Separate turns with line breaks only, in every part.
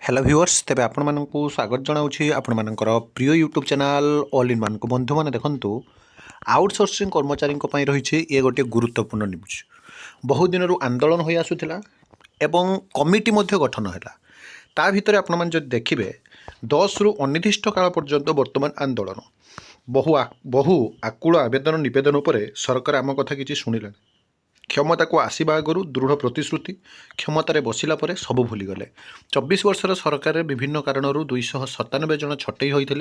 Hello viewers तेरे आपण मानक स्वागत जनाऊँगी आपण मानकर प्रिय YouTube channel all in one को बंधु मैंने देखूँ आउटसोर्सिंग कर्मचारी रही ये गोटे गुरुत्वपूर्ण न्यूज बहु दिन आंदोलन हो आसूला एवं कमिटी गठन है ता भितर आपण मैंने जब देखिए 10 रु अनिर्दिष्ट काल पर्यंत वर्तमान आंदोलन बहु आकुल आवेदन नवेदन पर सरकार आम कथा किसी शुणिले क्षमता को आसवा आगु दृढ़ प्रतिश्रुति क्षमतार बसिला पर सबू भूलीगले 24 वर्षर सरकार विभिन्न कारणरू 297 जन छटई होते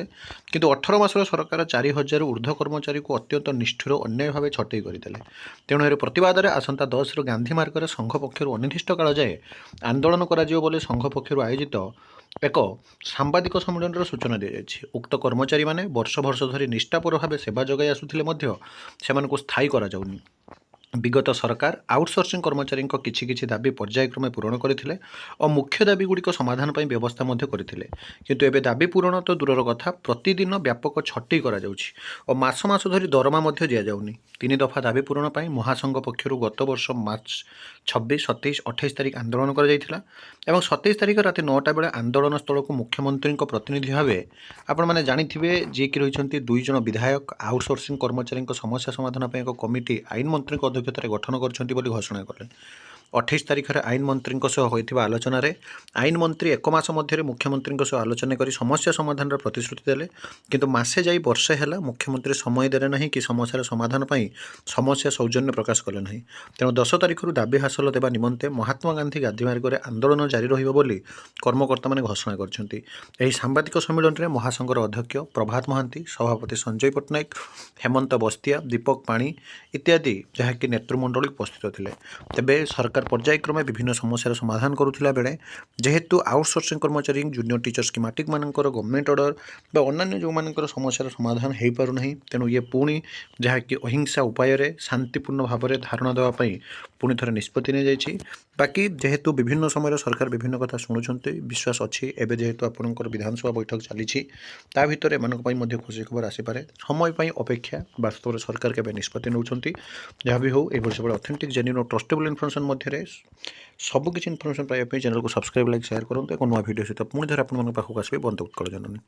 किंतु 18 मासर सरकार 4000 ऊर्ध्व कर्मचारी को अत्यंत निष्ठुर अन्याय भाव छटई करते तेणु ए प्रतिवाद में आसंता 10 रु गांधी मार्ग संघ पक्षर अनिर्दिष्ट काल जाए आंदोलन कर संघ पक्षर आयोजित एक सांबादिक सम्मेलन सूचना दी जाएगी उक्त कर्मचारी माने वर्ष वर्ष धरी निष्ठापर भाव सेवा जगाई आसुले स्थायी करा जाउनी विगत सरकार आउटसोर्सिंग कर्मचारी किछि दाबी पर्यायक्रमे पूरण करते और मुख्य दाबी गुड़िक समाधान पर व्यवस्था करते किंतु एबे दाबी पूरण तो दूरर कथा प्रतिदिन व्यापक छटई और मास मास धरी दरमा दि जाउनी 3 दफा दाबी पूरण पर महासंघ पक्षर गत वर्ष मार्च 26, 27, 28 तारिख आंदोलन कर 27 तारिख राति 9टा बेले आंदोलन स्थल को मुख्यमंत्री प्रतिनिधि भाव आपण मैंने जानिथिबे जे कि रही 2 जन विधायक आउटसोर्सिंग कर्मचारी समस्या समाधान पर एक कमिटी आईन मंत्री अध्यक्षतार गठन कर घोषणा कले 28 तारिख में आईन मंत्री होता आलोचन आईन मंत्री एक मास मध्य मुख्यमंत्री आलोचना कर समस्या समाधान प्रतिश्रुति देले किंतु मासे जाई वर्षे है मुख्यमंत्री समय देले ना कि समस्यार समाधान पर समस्या सौजन्य प्रकाश कले ना तेणु 10 तारिख दाबी हासिल देवा निमंते महात्मा गांधी गांधी मार्ग में आंदोलन जारी रही कर्मकर्ता मैंने घोषणा कर सांबादिक सम्मेलन में महासंघर अध्यक्ष प्रभात महांती सभापति संजय पट्टनायक हेमंत बस्तिया दीपक पाणी इत्यादि जहाँकि नेतृमंडल उपस्थित थे तेबे सरकार पर्यायक्रमे विभिन्न समस्यार समाधान करुला बेले जेहेतु आउटसोर्सिंग कर्मचारी जूनियर टीचर स्कीमेटिक मानकर गवर्नमेंट ऑर्डर बा अन्य जो मानकर समस्यार समाधान हो पारना तेणु ये पुणी जहाँकि अहिंसा उपाय शांतिपूर्ण भाव में धारणा देवाई पुणी थे निष्पत्ति नहीं जाइए बाकी जेहेतु विभिन्न समय सरकार विभिन्न कथा शुणुंट विश्वास अच्छी एवं जेहेतु आपंकर विधानसभा बैठक चली भितर एम खुशी खबर आसपे समय अपेक्षा वास्तव में सरकार के निष्पत्ति नौ जहाँ भी हो सब अथेंटिक जेन्युइन और ट्रस्टेबल इनफर्मेशन मध्य सबकि इनफर्मेशन पाइबा चैनल को सब्सक्राइब लाइक शेयर करूँ एक नुआ भिडियो सहित पुणी थे आप पाखक आसबे बंद उत्कल जननी।